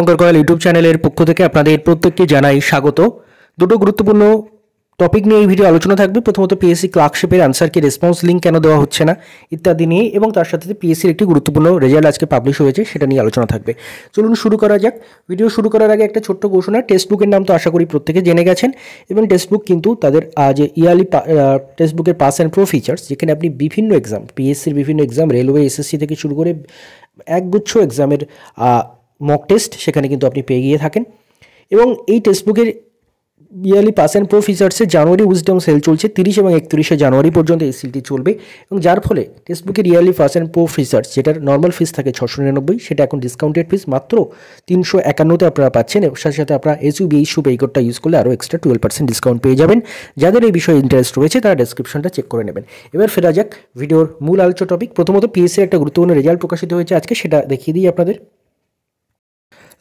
Shankar Kayal YouTube চ্যানেলের পক্ষ থেকে আপনাদের প্রত্যেককে জানাই স্বাগত। দুটো গুরুত্বপূর্ণ টপিক নিয়ে এই ভিডিও আলোচনা থাকবে। প্রথমত পিএসসি ক্লার্কশিপের আনসার কি রেসপন্স লিঙ্ক কেন দেওয়া হচ্ছে না ইত্যাদি নিয়ে, এবং তার সাথে পিএসসির একটি গুরুত্বপূর্ণ রেজাল্ট আজকে পাবলিশ হয়েছে সেটা নিয়ে আলোচনা থাকবে। চলুন শুরু করা যাক। ভিডিও শুরু করার আগে একটা ছোট্ট ঘোষণা। টেক্সট বুকের নাম তো আশা করি প্রত্যেকে জেনে গেছেন, এবং টেক্সট বুক কিন্তু তাদের যে ইয়ারলি টেক্সট বুকের পাস অ্যান্ড প্রো ফিচার্স, যেখানে আপনি বিভিন্ন এক্সাম, পিএসসির বিভিন্ন এক্সাম, রেলওয়ে, এসএসসি থেকে শুরু করে একগুচ্ছ এক্সামের মক টেস্ট সেখানে কিন্তু আপনি পেয়ে গিয়ে থাকেন। এবং এই টেক্সট বুকের ইয়ারলি পাস অ্যান্ড প্রো ফিচার্সের জানুয়ারি উইজডম সেল চলছে 30 এবং 31শে জানুয়ারি পর্যন্ত এই সেলটি চলবে, এবং যার ফলে টেক্সট বুকের yearly pass and pro features, যেটার নর্মাল ফিস থাকে 699, সেটা এখন ডিসকাউন্টেড ফিস মাত্র 351-তে আপনারা পাচ্ছেন। এবং সাথে সাথে আপনারা এসইউ এই কোডটা ইউজ করলে আরও এক্সট্রা 12% ডিসকাউন্ট পেয়ে যাবেন। যাদের এই বিষয়ে ইন্টারেস্ট রয়েছে তারা ডেসক্রিপশনটা চেক করে নেবেন। এবার ফেরা যাক ভিডিওর মূল আলোচ্য টপিক। প্রথমত পিএসসির একটা গুরুত্বপূর্ণ রেজাল্ট প্রকাশিত হয়েছে আজকে, সেটা দেখিয়ে দিই আপনাদের।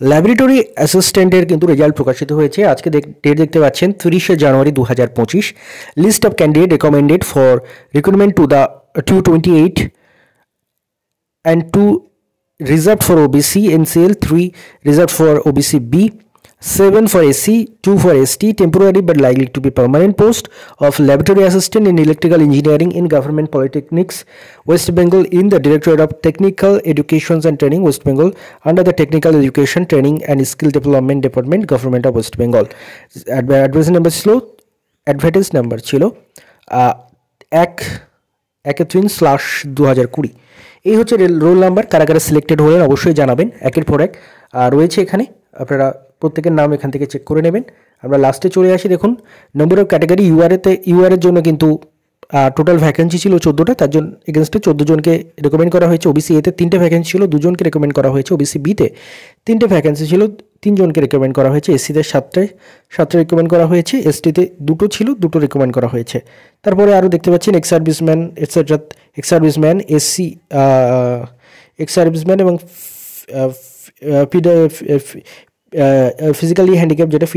ল্যাবরেটরি অ্যাসিস্ট্যান্টের কিন্তু রেজাল্ট প্রকাশিত হয়েছে আজকে। ডেট দেখতে পাচ্ছেন 30শে জানুয়ারি 2025। List of candidate recommended for recruitment to the 228 and 2 reserved for OBC NCL, 3 reserved for OBC B, 7 for SC, 2 for ST, temporary but likely to be permanent post of laboratory assistant in electrical engineering in government polytechnics West Bengal in the Directorate of Technical Education and Training West Bengal under the Technical Education Training and Skill Development Department Government of West Bengal. Advertise number ছিল 1-3/2020। এই হচ্ছে roll number. কারা কারা selected হলেন অবশ্যই জানাবেন একের পর এক। রয়েছে এখানে, আপনারা প্রত্যেকের নাম এখান থেকে চেক করে নেবেন। আমরা লাস্টে চলে আসি। দেখুন নম্বর অফ ক্যাটাগরি ইউআরের জন্য কিন্তু টোটাল ভ্যাকেন্সি ছিল 14টা, তার জন্য এগেনস্টে 14 জনকে রেকমেন্ড করা হয়েছে। ওবিসি এতে 3টে ভ্যাকেন্সি ছিল, 2 জনকে রেকমেন্ড করা হয়েছে। ওবিসি বিতে 3টে ভ্যাকেন্সি ছিল, 3 জনকে রেকমেন্ড করা হয়েছে। এসসিতে 7টে রেকমেন্ড করা হয়েছে। এসটিতে 2টো ছিল, 2টো রেকমেন্ড করা হয়েছে। তারপরে আরও দেখতে পাচ্ছেন ex serviceman SC, ex serviceman এবং ফিজিক্যালি হ্যান্ডিক্যাপ যেটা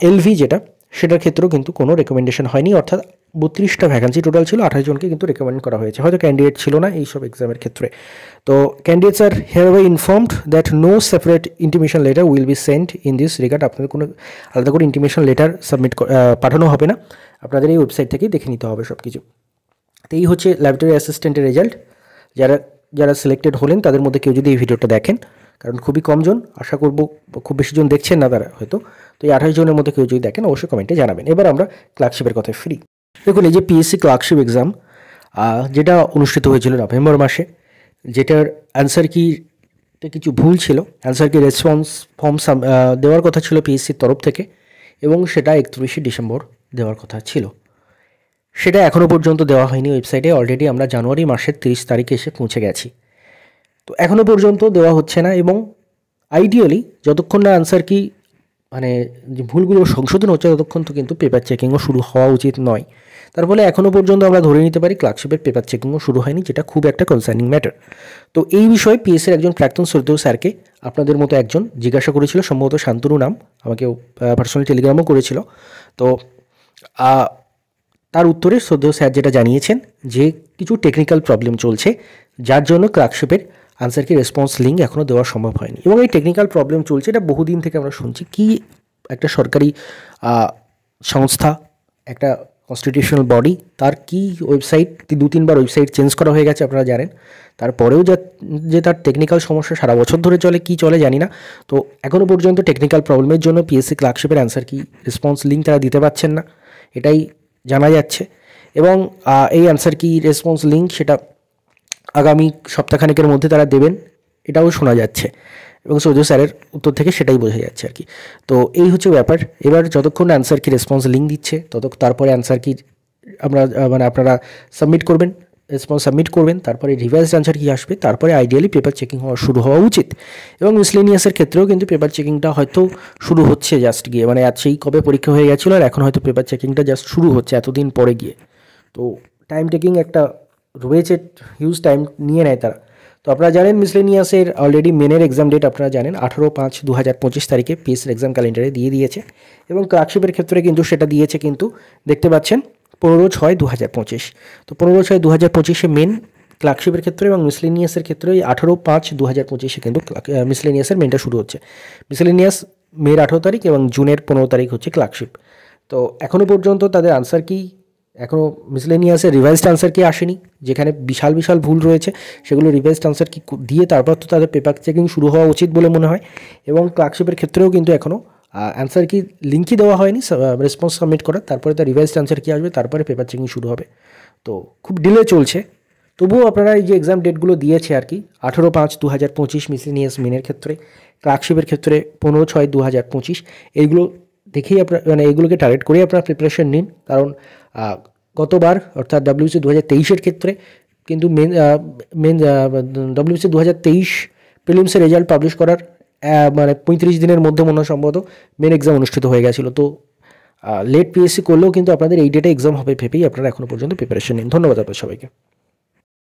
এলভি যেটা, সেটার ক্ষেত্রেও কিন্তু কোনো রেকমেন্ডেশন হয়নি। অর্থাৎ 32টা ভ্যাকেন্সি টোটাল ছিল, 28 জনকে কিন্তু রেকমেন্ড করা হয়েছে। হয়তো ক্যান্ডিডেট ছিল না এইসব এক্সামের ক্ষেত্রে। তো candidates are hereby informed that no separate intimation letter will be send in this regard. আপনাদের কোনো আলাদা করে ইন্টিমেশন লেটার পাঠানো হবে না, আপনাদের এই ওয়েবসাইট থেকেই দেখে নিতে হবে সব কিছু। তো এই হচ্ছে ল্যাবরেটরি অ্যাসিস্ট্যান্টের রেজাল্ট। যারা সিলেক্টেড হলেন তাদের মধ্যে কেউ যদি এই ভিডিওটা দেখেন, কারণ খুবই কম জন, আশা করব খুব বেশি জন দেখছেন না তারা হয়তো, তো এই 28 জনের মধ্যে কেউ যদি দেখেন অবশ্যই কমেন্টে জানাবেন। এবার আমরা ক্লার্কশিপের কথায় ফ্রি। দেখুন এই যে পিএসসি ক্লার্কশিপ এক্সাম যেটা অনুষ্ঠিত হয়েছিল নভেম্বর মাসে, যেটার অ্যান্সার কিতে কিছু ভুল ছিল। অ্যান্সার কি রেসপন্স ফর্ম দেওয়ার কথা ছিল পিএসসির তরফ থেকে, এবং সেটা 31শে ডিসেম্বর দেওয়ার কথা ছিল। সেটা এখনও পর্যন্ত দেওয়া হয়নি ওয়েবসাইটে। অলরেডি আমরা জানুয়ারি মাসের 30 তারিখে এসে পৌঁছে গেছি, তো এখনও পর্যন্ত দেওয়া হচ্ছে না। এবং আইডিয়ালি যতক্ষণ না আনসার কি মানে যে ভুলগুলো সংশোধন হচ্ছে ততক্ষণ তো কিন্তু পেপার চেকিংও শুরু হওয়া উচিত নয়। তার ফলে এখনও পর্যন্ত আমরা ধরে নিতে পারি ক্লার্কশিপের পেপার চেকিংও শুরু হয়নি, যেটা খুব একটা কনসার্নিং ম্যাটার। তো এই বিষয়ে পিএসসির একজন প্রাক্তন শ্রদ্ধেয় স্যারকে আপনাদের মতো একজন জিজ্ঞাসা করেছিল, সম্ভবত শান্তনু নাম, আমাকে পার্সোনালি টেলিগ্রামও করেছিল। তো তার উত্তরে শ্রদ্ধেয় স্যার যেটা জানিয়েছেন যে কিছু টেকনিক্যাল প্রবলেম চলছে, যার জন্য ক্লার্কশিপের আনসার কি রেসপন্স লিঙ্ক এখনও দেওয়া সম্ভব হয়নি। এবং এই টেকনিক্যাল প্রবলেম চলছে, এটা বহুদিন থেকে আমরা শুনছি। কি একটা সরকারি সংস্থা, একটা কনস্টিটিউশনাল বডি, তার কি ওয়েবসাইট 2-3বার ওয়েবসাইট চেঞ্জ করা হয়ে গেছে আপনারা জানেন। তারপরেও যে তার টেকনিক্যাল সমস্যা সারা বছর ধরে চলে, কি চলে জানি না। তো এখনও পর্যন্ত টেকনিক্যাল প্রবলেমের জন্য পিএসসি ক্লার্কশিপের আনসার কি রেসপন্স লিঙ্ক তারা দিতে পারছেন না, এটাই জানা যাচ্ছে। এবং এই আনসার কি রেসপন্স লিঙ্ক সেটা আগামী সপ্তাহখানেকের মধ্যে তারা দেবেন, এটাও শোনা যাচ্ছে, এবং সৌদি স্যারের উত্তর থেকে সেটাই বোঝা যাচ্ছে আর কি। তো এই হচ্ছে ব্যাপার। এবার যতক্ষণ আনসার কি রেসপন্স লিঙ্ক দিচ্ছে তারপরে আনসার কি আপনারা সাবমিট করবেন, রেসপন্স সাবমিট করবেন, তারপরে রিভাইজড আনসার কি আসবে, তারপরে আইডিয়ালি পেপার চেকিং শুরু হওয়া উচিত। এবং মিসলেনিয়াসের ক্ষেত্রেও কিন্তু পেপার চেকিংটা হয়তো শুরু হচ্ছে জাস্ট গিয়ে, মানে সেই কবে পরীক্ষা হয়ে গেছিলো আর এখন হয়তো পেপার চেকিংটা জাস্ট শুরু হচ্ছে এতদিন পরে গিয়ে। তো টাইম টেকিং একটা রয়েছে, হিউজ টাইম নিয়ে নেয় তারা। তো আপনারা জানেন মিসলেনিয়াসের অলরেডি মেনের এক্সাম ডেট আপনারা জানেন 18/5/2025 তারিখে পিএসসির এক্সাম ক্যালেন্ডারে দিয়ে দিয়েছে। এবং ক্লার্কশিপের ক্ষেত্রে কিন্তু সেটা দিয়েছে কিন্তু দেখতে পাচ্ছেন 15/6/2025। তো 15/6/2025 মেন ক্লার্কশিপের ক্ষেত্রে এবং মিসলেনিয়াসের ক্ষেত্রে 18/5/2025 কিন্তু মিসলেনিয়াসের মেনটা শুরু হচ্ছে। মিসলেনিয়াস মের 18 তারিখ এবং জুনের 15 তারিখ হচ্ছে ক্লার্কশিপ। তো এখনও পর্যন্ত তাদের আনসার কি, এখনও মিসলেনিয়াসের রিভাইজড আনসার কি আসেনি, যেখানে বিশাল বিশাল ভুল রয়েছে সেগুলো রিভাইজড আনসার কি দিয়ে তারপর তো তাদের পেপার চেকিং শুরু হওয়া উচিত বলে মনে হয়। এবং ক্লার্কশিপের ক্ষেত্রেও কিন্তু এখনও অ্যান্সার কি লিঙ্কই দেওয়া হয়নি রেসপন্স সাবমিট করার, তারপরে তার রিভাইজড আনসার কি আসবে, তারপরে পেপার চেকিং শুরু হবে। তো খুব ডিলে চলছে। তবুও আপনারা এই যে এক্সাম ডেটগুলো দিয়েছে আর কি, 18/5/2025 মিসলেনিয়াস মেনের ক্ষেত্রে, ক্লার্কশিপের ক্ষেত্রে 15/6/2025, এইগুলো দেখেই আপনার মানে এইগুলোকে টার্গেট করেই আপনারা প্রিপারেশন নিন। কারণ গতবার অর্থাৎ WBC 2023-এর ক্ষেত্রে কিন্তু WBC 2023 প্রিলিমসের রেজাল্ট পাবলিশ করার মানে 35 দিনের মধ্যে মনে হয় সম্ভবত মেন এক্সাম অনুষ্ঠিত হয়ে গেছিলো। তো লেট পিএসসি করলেও কিন্তু আপনাদের এই ডেটে এক্সাম হবে ভেবেই আপনারা এখনও পর্যন্ত প্রিপারেশন নিন। ধন্যবাদ আপনার সবাইকে।